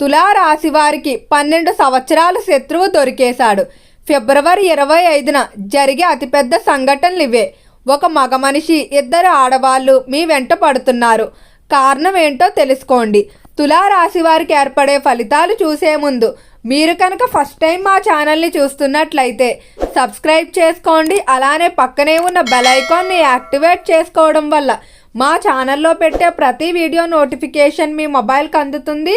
తులారాశి వారికి 12 సంవత్సరాల శత్రువు దొరికేశాడు. ఫిబ్రవరి 25న జరిగే అతిపెద్ద సంఘటనలు ఇవే. ఒక మగ మనిషి, 2 ఆడవాళ్ళు మీ వెంట పడుతున్నారు. కారణం ఏంటో తెలుసుకోండి. తులారాశి వారికి ఏర్పడే ఫలితాలు చూసే ముందు మీరు కనుక ఫస్ట్ టైం మా ఛానల్ని చూస్తున్నట్లయితే సబ్స్క్రైబ్ చేసుకోండి. అలానే పక్కనే ఉన్న బెల్ ఐకాన్ని యాక్టివేట్ చేసుకోవడం వల్ల మా ఛానల్లో పెట్టే ప్రతి వీడియో నోటిఫికేషన్ మీ మొబైల్కి అందుతుంది.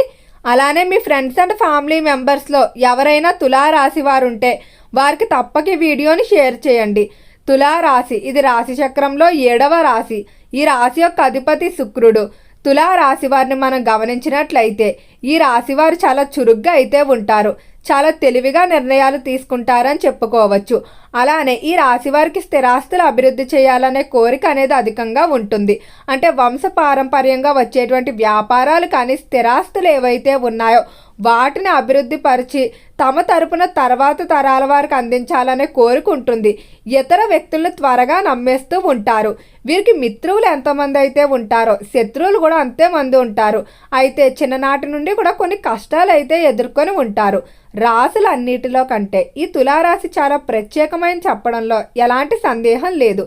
అలానే మీ ఫ్రెండ్స్ అండ్ ఫ్యామిలీ మెంబర్స్లో ఎవరైనా తులారాశి వారు ఉంటే వారికి తప్పక ఈ వీడియోని షేర్ చేయండి. తులారాశి ఇది రాశి చక్రంలో 7వ రాశి. ఈ రాశి యొక్క అధిపతి శుక్రుడు. తులారాశి వారిని మనం గమనించినట్లయితే ఈ రాశి వారు చాలా చురుగ్గా అయితే ఉంటారు. చాలా తెలివిగా నిర్ణయాలు తీసుకుంటారని చెప్పుకోవచ్చు. అలానే ఈ రాశి వారికి స్థిరాస్తులు అభివృద్ధి చేయాలనే కోరిక అనేది అధికంగా ఉంటుంది. అంటే వంశ పారంపర్యంగా వచ్చేటువంటి వ్యాపారాలు కానీ స్థిరాస్తులు ఏవైతే ఉన్నాయో వాటిని అభివృద్ధి పరిచి తమ తరపున తర్వాత తరాల వారికి అందించాలనే కోరిక ఉంటుంది. ఇతర వ్యక్తులను త్వరగా నమ్మేస్తూ ఉంటారు. వీరికి మిత్రులు ఎంతమంది అయితే ఉంటారో శత్రువులు కూడా అంతే మంది ఉంటారు. అయితే చిన్ననాటి నుండి కూడా కొన్ని కష్టాలు అయితే ఎదుర్కొని ఉంటారు. రాశులన్నిటిలో కంటే ఈ తులారాశి చాలా ప్రత్యేకమైన చెప్పడంలో ఎలాంటి సందేహం లేదు.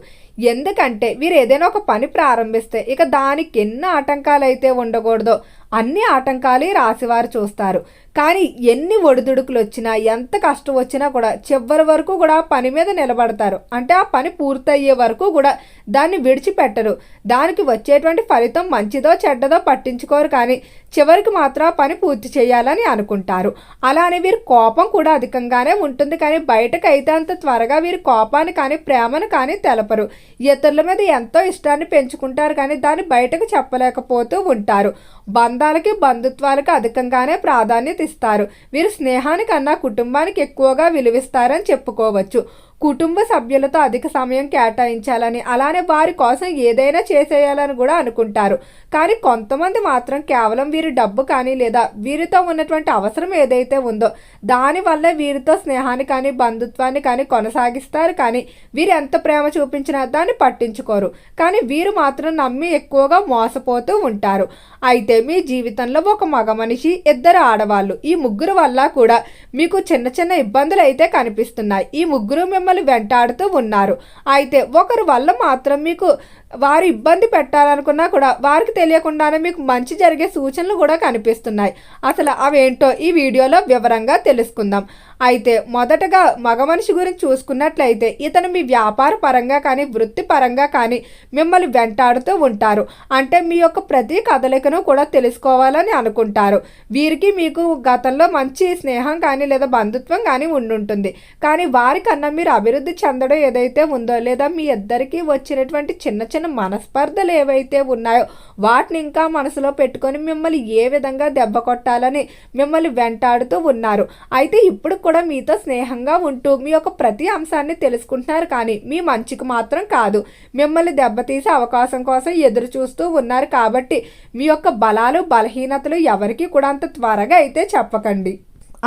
ఎందుకంటే వీరు ఏదైనా ఒక పని ప్రారంభిస్తే ఇక దానికి ఎన్ని ఆటంకాలు అయితే ఉండకూడదో అన్ని ఆటంకాలు ఈ రాశివారు చూస్తారు. కానీ ఎన్ని ఒడిదుడుకులు వచ్చినా ఎంత కష్టం వచ్చినా కూడా చివరి వరకు కూడా పని మీద నిలబడతారు. అంటే ఆ పని పూర్తయ్యే వరకు కూడా దాన్ని విడిచిపెట్టరు. దానికి వచ్చేటువంటి ఫలితం మంచిదో చెడ్డదో పట్టించుకోరు. కానీ చివరికి మాత్రం ఆ పని పూర్తి చేయాలని అనుకుంటారు. అలానే వీరి కోపం కూడా అధికంగానే ఉంటుంది. కానీ బయటకు అయితే అంత త్వరగా వీరి కోపాన్ని కానీ ప్రేమను కానీ తెలపరు. ఇతరుల మీద ఎంతో ఇష్టాన్ని పెంచుకుంటారు. కానీ దాన్ని బయటకు చెప్పలేకపోతూ ఉంటారు. బంధాలకి బంధుత్వాలకు అధికంగానే ప్రాధాన్యత ఇస్తారు. వీరు స్నేహానికన్నా కుటుంబానికి ఎక్కువగా విలువిస్తారని చెప్పుకోవచ్చు. కుటుంబ సభ్యులతో అధిక సమయం కేటాయించాలని అలానే వారి కోసం ఏదైనా చేసేయాలని కూడా అనుకుంటారు. కానీ కొంతమంది మాత్రం కేవలం వీరి డబ్బు కానీ లేదా వీరితో ఉన్నటువంటి అవసరం ఏదైతే ఉందో దానివల్ల వీరితో స్నేహాన్ని కానీ బంధుత్వాన్ని కానీ కొనసాగిస్తారు. కానీ వీరు ఎంత ప్రేమ చూపించినా దాన్ని పట్టించుకోరు. కానీ వీరు మాత్రం నమ్మి ఎక్కువగా మోసపోతూ ఉంటారు. అయితే మీ జీవితంలో ఒక మగ మనిషి, 2 ఆడవాళ్ళు, ఈ ముగ్గురు వల్ల కూడా మీకు చిన్న చిన్న ఇబ్బందులు అయితే కనిపిస్తున్నాయి. ఈ ముగ్గురు మిమ్మల్ని వెంటాడుతూ ఉన్నారు. అయితే ఒకరి వల్ల మాత్రం మీకు వారు ఇబ్బంది పెట్టాలనుకున్నా కూడా వారికి తెలియకుండానే మీకు మంచి జరిగే సూచనలు కూడా కనిపిస్తున్నాయి. అసలు అవేంటో ఈ వీడియోలో వివరంగా తెలుసుకుందాం. అయితే మొదటగా మగ మనిషి గురించి చూసుకున్నట్లయితే ఇతను మీ వ్యాపార పరంగా కానీ వృత్తి పరంగా కానీ మిమ్మల్ని వెంటాడుతూ ఉంటారు. అంటే మీ యొక్క ప్రతి కదలికను కూడా తెలుసుకోవాలని అనుకుంటారు. వీరికి మీకు గతంలో మంచి స్నేహం కానీ లేదా బంధుత్వం కానీ ఉండుంటుంది. కానీ వారికన్నా మీరు అభివృద్ధి చెందడం ఏదైతే ఉందో లేదా మీ ఇద్దరికి వచ్చినటువంటి చిన్న చిన్న మనస్పర్ధలు ఏవైతే ఉన్నాయో వాటిని ఇంకా మనసులో పెట్టుకొని మిమ్మల్ని ఏ విధంగా దెబ్బ కొట్టాలని మిమ్మల్ని వెంటాడుతూ ఉన్నారు. అయితే ఇప్పుడు కూడా మీతో స్నేహంగా ఉంటూ మీ యొక్క ప్రతి అంశాన్ని తెలుసుకుంటున్నారు. కానీ మీ మంచికి మాత్రం కాదు, మిమ్మల్ని దెబ్బతీసే అవకాశం కోసం ఎదురు చూస్తూ ఉన్నారు. కాబట్టి మీ యొక్క బలాలు బలహీనతలు ఎవరికి కూడా అంత త్వరగా అయితే చెప్పకండి.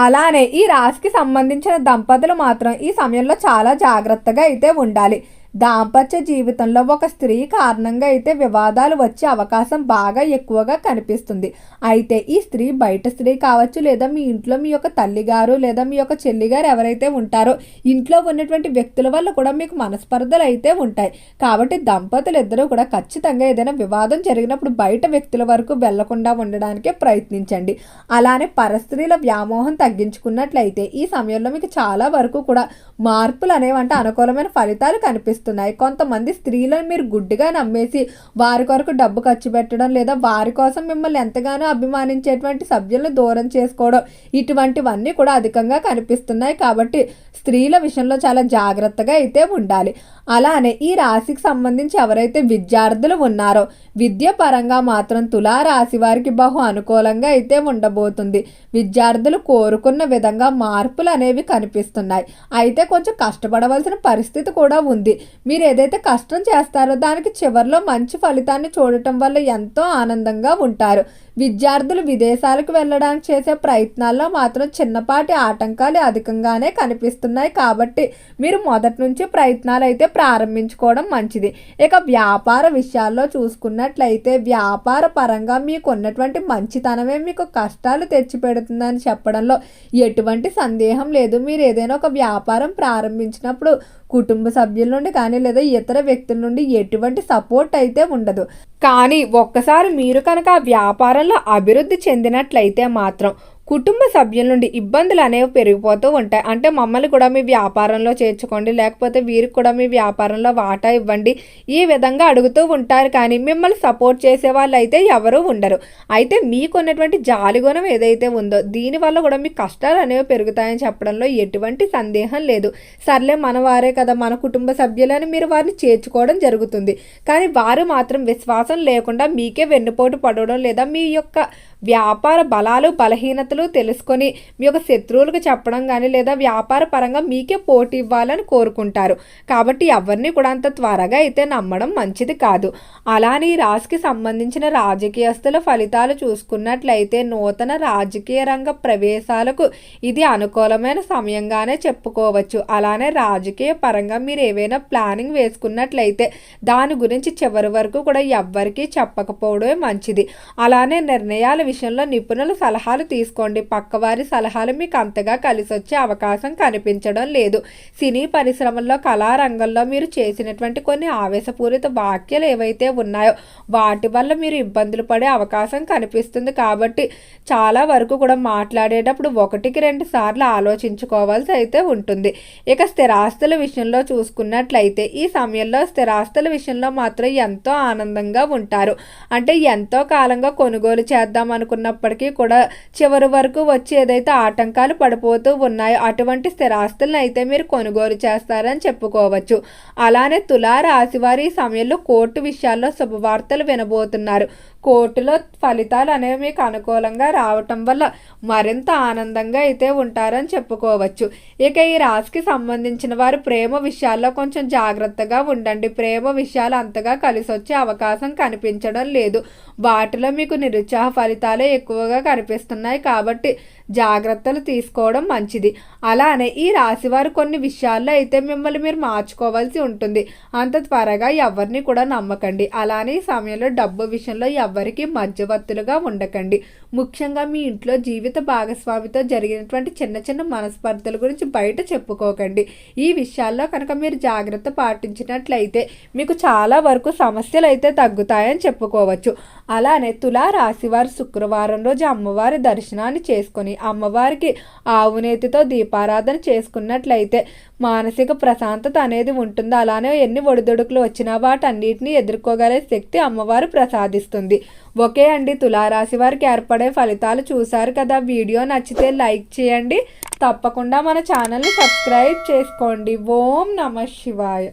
అలానే ఈ రాశికి సంబంధించిన దంపతులు మాత్రం ఈ సమయంలో చాలా జాగ్రత్తగా అయితే ఉండాలి. దాంపత్య జీవితంలో ఒక స్త్రీ కారణంగా అయితే వివాదాలు వచ్చే అవకాశం బాగా ఎక్కువగా కనిపిస్తుంది. అయితే ఈ స్త్రీ బయట స్త్రీ కావచ్చు లేదా మీ ఇంట్లో మీ యొక్క తల్లిగారు లేదా మీ యొక్క చెల్లిగారు ఎవరైతే ఉంటారో ఇంట్లో ఉన్నటువంటి వ్యక్తుల వల్ల కూడా మీకు మనస్పర్ధలు అయితే ఉంటాయి. కాబట్టి దంపతులు ఇద్దరూ కూడా ఖచ్చితంగా ఏదైనా వివాదం జరిగినప్పుడు బయట వ్యక్తుల వరకు వెళ్లకుండా ఉండడానికే ప్రయత్నించండి. అలానే పరస్త్రీల వ్యామోహం తగ్గించుకున్నట్లయితే ఈ సమయంలో మీకు చాలా వరకు కూడా మార్పులు అనేవంటే అనుకూలమైన ఫలితాలు కనిపిస్తాయి. కొంతమంది స్త్రీలను మీరు గుడ్డిగా నమ్మేసి వారి కొరకు డబ్బు ఖర్చు పెట్టడం లేదా వారి కోసం మిమ్మల్ని ఎంతగానో అభిమానించేటువంటి సభ్యులను దూరం చేసుకోవడం ఇటువంటివన్నీ కూడా అధికంగా కనిపిస్తున్నాయి. కాబట్టి స్త్రీల విషయంలో చాలా జాగ్రత్తగా అయితే ఉండాలి. అలానే ఈ రాశికి సంబంధించి ఎవరైతే విద్యార్థులు ఉన్నారో విద్య పరంగా మాత్రం తులారాశి వారికి బహు అనుకూలంగా అయితే ఉండబోతుంది. విద్యార్థులు కోరుకున్న విధంగా మార్పులు అనేవి కనిపిస్తున్నాయి. అయితే కొంచెం కష్టపడవలసిన పరిస్థితి కూడా ఉంది. మీరు ఏదైతే కష్టం చేస్తారో దానికి చివరిలో మంచి ఫలితాన్ని చూడటం వల్ల ఎంతో ఆనందంగా ఉంటారు. విద్యార్థులు విదేశాలకు వెళ్ళడానికి చేసే ప్రయత్నాల్లో మాత్రం చిన్నపాటి ఆటంకాలు అధికంగానే కనిపిస్తున్నాయి. కాబట్టి మీరు మొదటి నుంచి ప్రయత్నాలు అయితే ప్రారంభించుకోవడం మంచిది. ఇక వ్యాపార విషయాల్లో చూసుకున్నట్లయితే వ్యాపార పరంగా మీకు ఉన్నటువంటి మంచితనమే మీకు కష్టాలు తెచ్చిపెడుతుందని చెప్పడంలో ఎటువంటి సందేహం లేదు. మీరు ఏదైనా ఒక వ్యాపారం ప్రారంభించినప్పుడు కుటుంబ సభ్యుల నుండి కానీ లేదా ఇతర వ్యక్తుల నుండి ఎటువంటి సపోర్ట్ అయితే ఉండదు. కానీ ఒక్కసారి మీరు కనుక ఆ వ్యాపారంలో అభివృద్ధి చెందినట్లయితే మాత్రం కుటుంబ సభ్యుల నుండి ఇబ్బందులు అనేవి పెరిగిపోతూ ఉంటాయి. అంటే మమ్మల్ని కూడా మీ వ్యాపారంలో చేర్చుకోండి, లేకపోతే వీరికి కూడా మీ వ్యాపారంలో వాటా ఇవ్వండి, ఈ విధంగా అడుగుతూ ఉంటారు. కానీ మిమ్మల్ని సపోర్ట్ చేసే వాళ్ళు అయితే ఎవరూ ఉండరు. అయితే మీకున్నటువంటి జాలిగుణం ఏదైతే ఉందో దీనివల్ల కూడా మీ కష్టాలు అనేవి పెరుగుతాయని చెప్పడంలో ఎటువంటి సందేహం లేదు. సర్లే మన వారే కదా, మన కుటుంబ సభ్యులని మీరు వారిని చేర్చుకోవడం జరుగుతుంది. కానీ వారు మాత్రం విశ్వాసం లేకుండా మీకే వెన్నుపోటు పడడం లేదా మీ యొక్క వ్యాపార బలాలు బలహీనతలు తెలుసుకొని మీ యొక్క శత్రువులకు చెప్పడం కానీ లేదా వ్యాపార పరంగా మీకే పోటీ ఇవ్వాలని కోరుకుంటారు. కాబట్టి ఎవరిని కూడా అంత త్వరగా అయితే నమ్మడం మంచిది కాదు. అలానే ఈ రాశికి సంబంధించిన రాజకీయస్తుల ఫలితాలు చూసుకున్నట్లయితే నూతన రాజకీయ రంగ ప్రవేశాలకు ఇది అనుకూలమైన సమయంగానే చెప్పుకోవచ్చు. అలానే రాజకీయ పరంగా మీరు ఏవైనా ప్లానింగ్ వేసుకున్నట్లయితే దాని గురించి చివరి వరకు కూడా ఎవ్వరికీ చెప్పకపోవడమే మంచిది. అలానే నిర్ణయాల విషయంలో నిపుణుల సలహాలు తీసుకోండి. పక్కవారి సలహాలు మీకు అంతగా కలిసి వచ్చే అవకాశం కనిపించడం లేదు. సినీ పరిశ్రమల్లో కళారంగంలో మీరు చేసినటువంటి కొన్ని ఆవేశపూరిత వ్యాఖ్యలు ఏవైతే ఉన్నాయో వాటి వల్ల మీరు ఇబ్బందులు పడే అవకాశం కనిపిస్తుంది. కాబట్టి చాలా వరకు కూడా మాట్లాడేటప్పుడు 1-2 సార్లు ఆలోచించుకోవాల్సి అయితే ఉంటుంది. ఇక స్థిరాస్తుల విషయంలో చూసుకున్నట్లయితే ఈ సమయంలో స్థిరాస్తుల విషయంలో మాత్రం ఎంతో ఆనందంగా ఉంటారు. అంటే ఎంతో కాలంగా కొనుగోలు చేద్దాం అనుకున్నప్పటికీ కూడా చివరి వరకు వచ్చి ఏదైతే ఆటంకాలు పడిపోతూ ఉన్నాయో అటువంటి స్థిరాస్తులను అయితే మీరు కొనుగోలు చేస్తారని చెప్పుకోవచ్చు. అలానే తులా రాశి వారి ఈ సమయంలో కోర్టు విషయాల్లో శుభవార్తలు వినబోతున్నారు. కోర్టులో ఫలితాలు అనేవి మీకు అనుకూలంగా రావటం వల్ల మరింత ఆనందంగా అయితే ఉంటారని చెప్పుకోవచ్చు. ఇక ఈ రాశికి సంబంధించిన వారు ప్రేమ విషయాల్లో కొంచెం జాగ్రత్తగా ఉండండి. ప్రేమ విషయాలు అంతగా కలిసి వచ్చే అవకాశం కనిపించడం లేదు. వాటిలో మీకు నిరుత్సాహ ఫలితాలే ఎక్కువగా కనిపిస్తున్నాయి. కాబట్టి జాగ్రత్తలు తీసుకోవడం మంచిది. అలానే ఈ రాశి వారు కొన్ని విషయాల్లో అయితే మిమ్మల్ని మీరు మార్చుకోవాల్సి ఉంటుంది. అంత త్వరగా ఎవరిని కూడా నమ్మకండి. అలానే ఈ సమయంలో డబ్బు విషయంలో ఎవరికి మధ్యవర్తులుగా ఉండకండి. ముఖ్యంగా మీ ఇంట్లో జీవిత భాగస్వామితో జరిగినటువంటి చిన్న చిన్న మనస్పర్ధల గురించి బయట చెప్పుకోకండి. ఈ విషయాల్లో కనుక మీరు జాగ్రత్త పాటించినట్లయితే మీకు చాలా వరకు సమస్యలు అయితే తగ్గుతాయని చెప్పుకోవచ్చు. అలానే తులా రాశి వారు శుక్రవారం రోజు అమ్మవారి దర్శనాన్ని చేసుకొని అమ్మవారికి ఆవునేతితో దీపారాధన చేసుకున్నట్లయితే మానసిక ప్రశాంతత అనేది ఉంటుంది. అలానే ఎన్ని ఒడిదుడుకులు వచ్చినా వాటన్నిటిని ఎదుర్కోగలే శక్తి అమ్మవారు ప్రసాదిస్తుంది. ఓకే అండి, తులారాశి వారికి ఏర్పడే ఫలితాలు చూశారు కదా. వీడియో నచ్చితే లైక్ చేయండి. తప్పకుండా మన ఛానల్ని సబ్స్క్రైబ్ చేసుకోండి. ఓం నమః శివాయ.